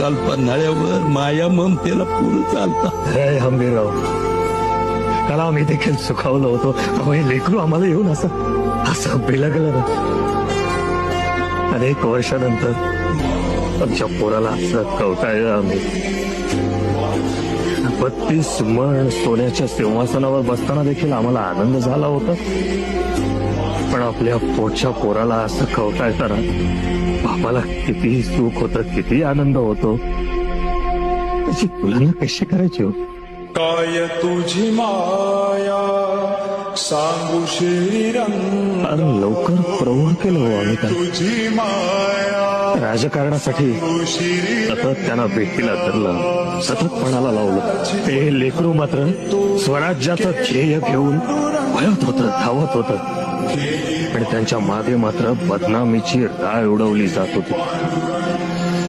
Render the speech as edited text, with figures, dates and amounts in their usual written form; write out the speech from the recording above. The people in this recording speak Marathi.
काल पन्हाळ्यावर माया ममतेला पुढे चालता. जय हंबीरराव, काल आम्ही देखील सुखावलो होतो. अहो, हे लेकरू आम्हाला येऊन असं बिलगलं ना. अनेक वर्षानंतर आमच्या पोराला असं कवटाळलं आम्ही. 32 मण सोन्याच्या सिंहासनावर बसताना देखील आम्हाला आनंद झाला होता. पण आपल्या पोटच्या पोराला असं कवटाळताना बापाला किती सुख होतं, किती आनंद होतो, त्याची तुलना कशी करायची हो? काय तुझी माया सांगू श्रीरंग, फार लवकर प्रौढ केलं हो आम्ही त्याला. तुझी माया राजकारणासाठी सतत त्यांना भेटीला धरलं, सतत पणाला लावलं. ते लेकरू मात्र स्वराज्याचं ध्येय घेऊन वळत होतं, धावत होतं. पण त्यांच्या मागे मात्र बदनामीची राळ उडवली जात होती.